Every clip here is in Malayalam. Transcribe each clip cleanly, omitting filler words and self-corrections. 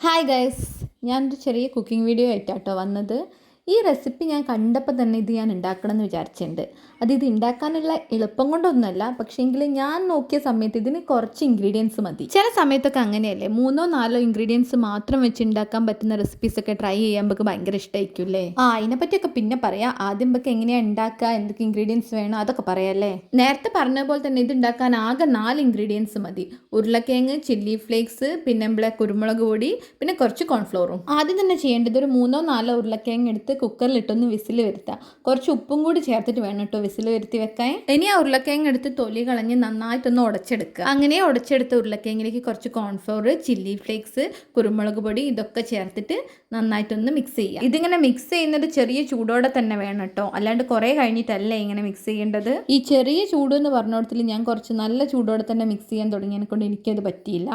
ഹായ് ഗൈസ്, ഞാനൊരു ചെറിയ കുക്കിംഗ് വീഡിയോ ആയിട്ടാട്ടോ വന്നത്. ഈ റെസിപ്പി ഞാൻ കണ്ടപ്പോൾ തന്നെ ഇത് ഞാൻ ഉണ്ടാക്കണം എന്ന് വിചാരിച്ചിട്ടുണ്ട്. ഇത് ഉണ്ടാക്കാനുള്ള എളുപ്പം കൊണ്ടൊന്നുമല്ല, പക്ഷേങ്കിൽ ഞാൻ നോക്കിയ സമയത്ത് ഇതിന് കുറച്ച് ഇൻഗ്രീഡിയൻസ് മതി. ചില സമയത്തൊക്കെ അങ്ങനെയല്ലേ, 3-4 ഇൻഗ്രീഡിയൻസ് മാത്രം വെച്ച് ഉണ്ടാക്കാൻ പറ്റുന്ന റെസിപ്പീസൊക്കെ ട്രൈ ചെയ്യാൻ നമുക്ക് ഭയങ്കര ഇഷ്ടമായിരിക്കും അല്ലേ. അതിനെപ്പറ്റിയൊക്കെ പിന്നെ പറയാം. ആദ്യം നമുക്ക് എങ്ങനെയാണ് ഉണ്ടാക്കുക, എന്തൊക്കെ ഇൻഗ്രീഡിയൻസ് വേണം അതൊക്കെ പറയാമല്ലേ. നേരത്തെ പറഞ്ഞ പോലെ തന്നെ ഇത് ഉണ്ടാക്കാൻ ആകെ 4 ഇൻഗ്രീഡിയൻസ് മതി. ഉരുളക്കിഴങ്ങ്, ചില്ലി ഫ്ലേക്സ്, പിന്നെ കുരുമുളക് പൊടി, പിന്നെ കുറച്ച് കോൺഫ്ലോറും. ആദ്യം തന്നെ ചെയ്യേണ്ടത് ഒരു 3-4 ഉരുളക്കിഴങ്ങ് എടുത്ത് കുക്കറിലിട്ടൊന്ന് വിസിൽ വരുത്തുക. കുറച്ച് ഉപ്പും കൂടി ചേർത്തിട്ട് വേണം കേട്ടോ വിസിൽ വരുത്തി വെക്കാൻ. ഇനി ആ ഉരുളക്കിഴങ്ങ് എടുത്ത് തൊലി കളഞ്ഞ് നന്നായിട്ടൊന്ന് ഉടച്ചെടുക്കുക. അങ്ങനെ ഉടച്ചെടുത്ത ഉരുളക്കിഴങ്ങിലേക്ക് കുറച്ച് കോൺഫ്ലോർ, ചില്ലി ഫ്ലേക്സ്, കുരുമുളക് പൊടി ഇതൊക്കെ ചേർത്തിട്ട് നന്നായിട്ടൊന്ന് മിക്സ് ചെയ്യുക. ഇതിങ്ങനെ മിക്സ് ചെയ്യുന്നത് ചെറിയ ചൂടോടെ തന്നെ വേണം കേട്ടോ, അല്ലാണ്ട് കുറേ കഴിഞ്ഞിട്ടല്ലേ ഇങ്ങനെ മിക്സ് ചെയ്യേണ്ടത്. ഈ ചെറിയ ചൂട് എന്ന് പറഞ്ഞിടത്തിൽ ഞാൻ കുറച്ച് നല്ല ചൂടോടെ തന്നെ മിക്സ് ചെയ്യാൻ തുടങ്ങിയതിനെ കൊണ്ട് എനിക്കത് പറ്റിയില്ല.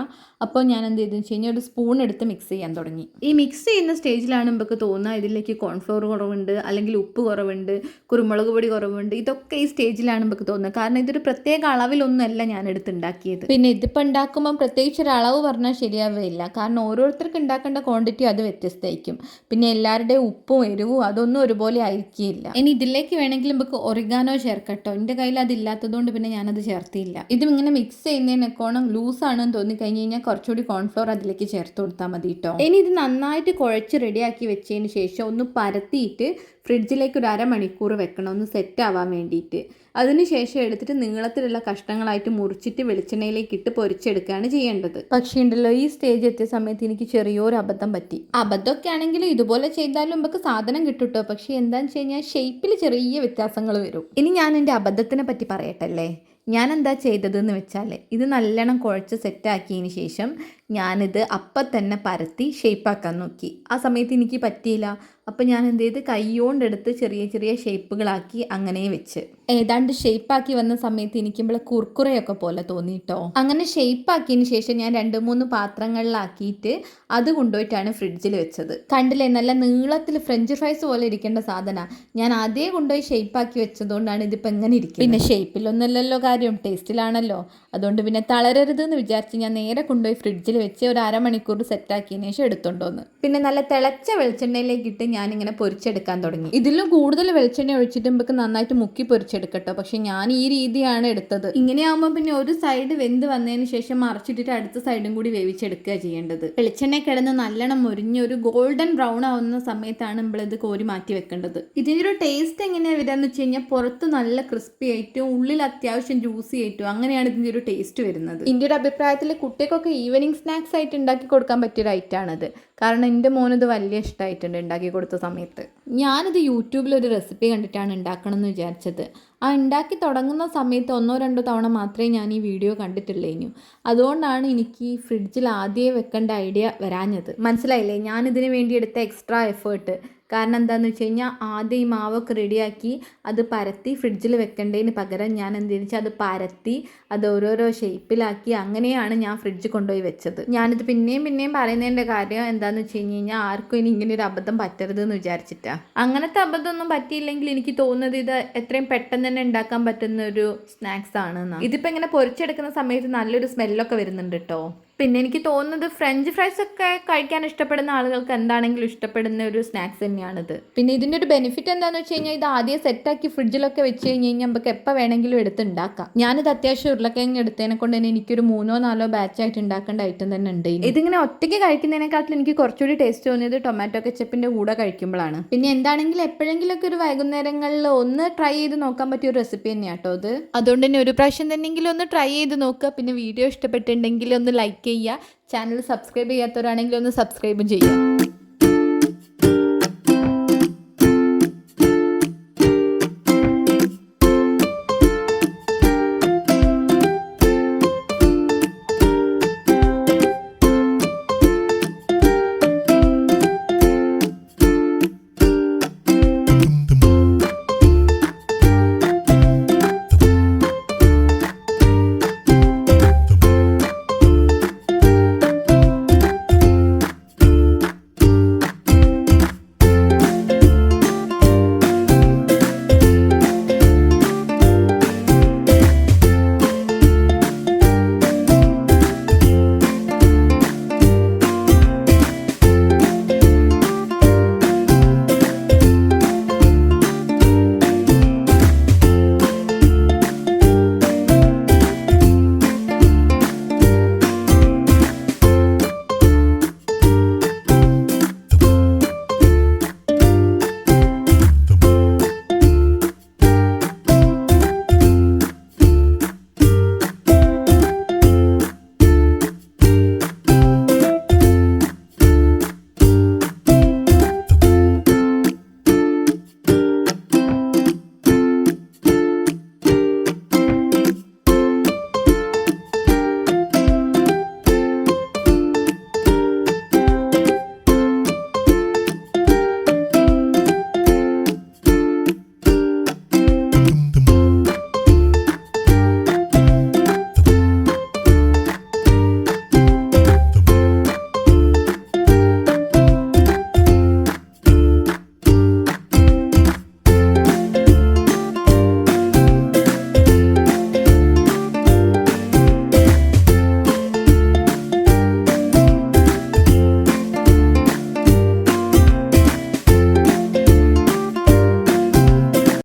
അപ്പോൾ ഞാൻ എന്ത് ചെയ്തെന്ന് വെച്ച് കഴിഞ്ഞാൽ ഒരു സ്പൂൺ എടുത്ത് മിക്സ് ചെയ്യാൻ തുടങ്ങി. ഈ മിക്സ് ചെയ്യുന്ന സ്റ്റേജിലാണ് നമുക്ക് തോന്നുക ഇതിലേക്ക് കോൺഫ്ലോർ കുറവുണ്ട്, അല്ലെങ്കിൽ ഉപ്പ് കുറവുണ്ട്, കുരുമുളക് പൊടി കുറവുണ്ട്. ഇതൊക്കെ ഈ സ്റ്റേജിലാണ് നമുക്ക് തോന്നുന്നത്. കാരണം ഇതൊരു പ്രത്യേക അളവിലൊന്നുമല്ല ഞാൻ എടുത്തുണ്ടാക്കിയത്. പിന്നെ ഇതിപ്പോൾ ഉണ്ടാക്കുമ്പോൾ പ്രത്യേകിച്ച് ഒരു അളവ് പറഞ്ഞാൽ ശരിയാവുകയില്ല. കാരണം ഓരോരുത്തർക്ക് ഉണ്ടാക്കേണ്ട ക്വാണ്ടിറ്റി അത് വ്യത്യസ്തമായിരിക്കും. പിന്നെ എല്ലാവരുടെയും ഉപ്പും എരിവും അതൊന്നും ഒരുപോലെ ആയിരിക്കില്ല. ഇനി ഇതിലേക്ക് വേണമെങ്കിൽ നമുക്ക് ഒറിഗാനോ ചേർക്കട്ടോ. എൻ്റെ കയ്യിൽ അതില്ലാത്തതുകൊണ്ട് പിന്നെ ഞാനത് ചേർത്തില്ല. ഇതും ഇങ്ങനെ മിക്സ് ചെയ്യുന്നതിനേക്കോണം ലൂസാണെന്ന് തോന്നിക്കഴിഞ്ഞ് കഴിഞ്ഞാൽ കുറച്ചുകൂടി കോൺഫ്ലോർ അതിലേക്ക് ചേർത്ത് കൊടുത്താൽ മതി കേട്ടോ. ഇനി ഇത് നന്നായിട്ട് കുഴച്ച് റെഡിയാക്കി വെച്ചതിന് ശേഷം ഒന്ന് പരത്തിയിട്ട് ഫ്രിഡ്ജിലേക്ക് ഒരു അരമണിക്കൂർ വെക്കണം, ഒന്ന് സെറ്റ് ആവാൻ വേണ്ടിയിട്ട്. അതിനുശേഷം എടുത്തിട്ട് നീളത്തിലുള്ള കഷ്ണങ്ങളായിട്ട് മുറിച്ചിട്ട് വെളിച്ചെണ്ണയിലേക്ക് ഇട്ട് പൊരിച്ചെടുക്കുകയാണ് ചെയ്യേണ്ടത്. പക്ഷേ ഉണ്ടല്ലോ, ഈ സ്റ്റേജ് എത്തിയ സമയത്ത് എനിക്ക് ചെറിയൊരു അബദ്ധം പറ്റി. അബദ്ധമൊക്കെ ആണെങ്കിൽ ഇതുപോലെ ചെയ്താലും നമുക്ക് സാധനം കിട്ടുട്ടോ. പക്ഷേ എന്താണെന്ന് വെച്ച് കഴിഞ്ഞാൽ ഷേപ്പിൽ ചെറിയ വ്യത്യാസങ്ങൾ വരും. ഇനി ഞാൻ എൻ്റെ അബദ്ധത്തിനെ പറ്റി പറയട്ടല്ലേ. ഞാൻ എന്താ ചെയ്തതെന്ന് വെച്ചാൽ ഇത് നല്ലോണം കുഴച്ച് സെറ്റാക്കിയതിന് ശേഷം ഞാനിത് അപ്പം തന്നെ പരത്തി ഷേപ്പാക്കാൻ നോക്കി. ആ സമയത്ത് എനിക്ക് പറ്റിയില്ല. അപ്പം ഞാൻ എന്ത് ചെയ്ത് കൈകൊണ്ടെടുത്ത് ചെറിയ ചെറിയ ഷേപ്പുകളാക്കി അങ്ങനെ വെച്ച് ഏതാണ്ട് ഷേപ്പാക്കി വന്ന സമയത്ത് എനിക്കുമ്പോൾ കുർക്കുറയൊക്കെ പോലെ തോന്നിയിട്ടോ. അങ്ങനെ ഷേപ്പാക്കിയതിന് ശേഷം ഞാൻ 2-3 പാത്രങ്ങളിലാക്കിയിട്ട് അത് കൊണ്ടുപോയിട്ടാണ് ഫ്രിഡ്ജിൽ വെച്ചത്. കണ്ടില്ലേ, നല്ല നീളത്തിൽ ഫ്രഞ്ച് ഫ്രൈസ് പോലെ ഇരിക്കേണ്ട സാധനമാണ്. ഞാൻ ആദ്യം കൊണ്ടുപോയി ഷേപ്പാക്കി വെച്ചതുകൊണ്ടാണ് ഇതിപ്പോൾ എങ്ങനെ ഇരിക്കുന്നത്. പിന്നെ ഷേപ്പിലൊന്നുമല്ലല്ലോ കാര്യം, ടേസ്റ്റിലാണല്ലോ. അതുകൊണ്ട് പിന്നെ തളരരുത് എന്ന് വിചാരിച്ച് ഞാൻ നേരെ കൊണ്ടുപോയി ഫ്രിഡ്ജിൽ വെച്ച് ഒരു അരമണിക്കൂർ സെറ്റാക്കിയതിന് ശേഷം എടുത്തുകൊണ്ടുവന്ന് പിന്നെ നല്ല തിളച്ച വെളിച്ചെണ്ണയിലേക്ക് ഇട്ട് ഞാനിങ്ങനെ പൊരിച്ചെടുക്കാൻ തുടങ്ങി. ഇതിലും കൂടുതൽ വെളിച്ചെണ്ണ ഒഴിച്ചിട്ട് നമുക്ക് നന്നായിട്ട് മുക്കി പൊരിച്ചെടുക്കട്ടോ. പക്ഷെ ഞാൻ ഈ രീതിയാണ് എടുത്തത്. ഇങ്ങനെയാകുമ്പോൾ പിന്നെ ഒരു സൈഡ് വെന്ത് വന്നതിന് ശേഷം മറിച്ചിട്ടിട്ട് അടുത്ത സൈഡും കൂടി വേവിച്ചെടുക്കുക ചെയ്യേണ്ടത്. വെളിച്ചെണ്ണ കിടന്ന് നല്ലോണം മുരിഞ്ഞ് ഒരു ഗോൾഡൻ ബ്രൗൺ ആവുന്ന സമയത്താണ് നമ്മളിത് കോരി മാറ്റി വെക്കേണ്ടത്. ഇതിൻ്റെ ഒരു ടേസ്റ്റ് എങ്ങനെയാണ് വരികയെന്ന് വെച്ച് കഴിഞ്ഞാൽ പുറത്ത് നല്ല ക്രിസ്പി ആയിട്ടും ഉള്ളിൽ അത്യാവശ്യം ജ്യൂസി ആയിട്ടും അങ്ങനെയാണ് ഇതിൻ്റെ ഒരു ടേസ്റ്റ് വരുന്നത്. എൻ്റെ ഒരു അഭിപ്രായത്തിൽ കുട്ടികൾക്കൊക്കെ ഈവനിങ് സ്നാക്സ് ആയിട്ട് ഉണ്ടാക്കി കൊടുക്കാൻ പറ്റിയൊരു ഐറ്റമാണത്. കാരണം എൻ്റെ മോനിത് വലിയ ഇഷ്ടമായിട്ടുണ്ട് ഉണ്ടാക്കി കൊടുത്ത സമയത്ത്. ഞാനിത് യൂട്യൂബിലൊരു റെസിപ്പി കണ്ടിട്ടാണ് ഉണ്ടാക്കണം എന്ന് വിചാരിച്ചത്. ഉണ്ടാക്കി തുടങ്ങുന്ന സമയത്ത് 1-2 തവണ മാത്രമേ ഞാൻ ഈ വീഡിയോ കണ്ടിട്ടുള്ളൂ. അതുകൊണ്ടാണ് എനിക്ക് ഈ ഫ്രിഡ്ജിൽ ആദ്യമേ വെക്കേണ്ട ഐഡിയ വരാഞ്ഞത്. മനസ്സിലായില്ലേ ഞാനിതിന് വേണ്ടി എടുത്ത എക്സ്ട്രാ എഫേർട്ട്. കാരണം എന്താണെന്ന് വെച്ച് കഴിഞ്ഞാൽ ആദ്യം ഈ മാവൊക്കെ റെഡിയാക്കി അത് പരത്തി ഫ്രിഡ്ജിൽ വെക്കേണ്ടതിന് പകരം ഞാൻ എന്തെന്ന് വെച്ചാൽ അത് പരത്തി അത് ഓരോരോ ഷേപ്പിലാക്കി അങ്ങനെയാണ് ഞാൻ ഫ്രിഡ്ജിൽ കൊണ്ടുപോയി വെച്ചത്. ഞാനിത് പിന്നെയും പറയുന്നതിൻ്റെ കാര്യം എന്താണെന്ന് വെച്ച് കഴിഞ്ഞാൽ ആർക്കും ഇനി ഇങ്ങനെ ഒരു അബദ്ധം പറ്റരുത് എന്ന് വിചാരിച്ചിട്ടാണ്. അങ്ങനത്തെ അബദ്ധമൊന്നും പറ്റിയില്ലെങ്കിൽ എനിക്ക് തോന്നുന്നത് ഇത് എത്രയും പെട്ടെന്ന് തന്നെ ഉണ്ടാക്കാൻ പറ്റുന്ന ഒരു സ്നാക്സ് ആണ്. ഇതിപ്പോൾ ഇങ്ങനെ പൊരിച്ചെടുക്കുന്ന സമയത്ത് നല്ലൊരു സ്മെല്ലൊക്കെ വരുന്നുണ്ട് കേട്ടോ. പിന്നെ എനിക്ക് തോന്നുന്നത് ഫ്രഞ്ച് ഫ്രൈസ് ഒക്കെ കഴിക്കാൻ ഇഷ്ടപ്പെടുന്ന ആളുകൾക്ക് എന്താണെങ്കിലും ഇഷ്ടപ്പെടുന്ന ഒരു സ്നാക്സ് തന്നെയാണിത്. പിന്നെ ഇതിൻ്റെ ഒരു ബെനിഫിറ്റ് എന്താണെന്ന് വെച്ച് കഴിഞ്ഞാൽ ഇത് ആദ്യം സെറ്റാക്കി ഫ്രിഡ്ജിലൊക്കെ വെച്ച് കഴിഞ്ഞ് കഴിഞ്ഞാൽ നമുക്ക് എപ്പോൾ വേണമെങ്കിലും എടുത്തുണ്ടാക്കാം. ഞാനിത് അത്യാവശ്യം ഉരുളക്കിഴങ്ങ് എടുത്തതിനെ കൊണ്ട് തന്നെ എനിക്കൊരു 3-4 ബാച്ചായിട്ട് ഉണ്ടാക്കേണ്ട ഐറ്റം തന്നെ ഉണ്ട്. ഇതിങ്ങനെ ഒറ്റയ്ക്ക് കഴിക്കുന്നതിനെക്കാട്ടിലും എനിക്ക് കുറച്ചുകൂടി ടേസ്റ്റ് തോന്നിയത് ടൊമാറ്റോ കെച്ചപ്പിൻ്റെ കൂടെ കഴിക്കുമ്പോഴാണ്. പിന്നെ എന്താണെങ്കിലും എപ്പോഴെങ്കിലുമൊക്കെ ഒരു വൈകുന്നേരങ്ങളിൽ ഒന്ന് ട്രൈ ചെയ്ത് നോക്കാൻ പറ്റിയ ഒരു റെസിപ്പി തന്നെയാണ് കേട്ടോ ഇത്. അതുകൊണ്ട് തന്നെ ഒരു പ്രാവശ്യം തന്നെങ്കിലും ഒന്ന് ട്രൈ ചെയ്ത് നോക്കുക. പിന്നെ വീഡിയോ ഇഷ്ടപ്പെട്ടിട്ടുണ്ടെങ്കിൽ ഒന്ന് ലൈക്ക് ചെയ്യുക. ചാനൽ സബ്സ്ക്രൈബ് ചെയ്യാത്തവരാണെങ്കിൽ ഒന്ന് സബ്സ്ക്രൈബും ചെയ്യുക.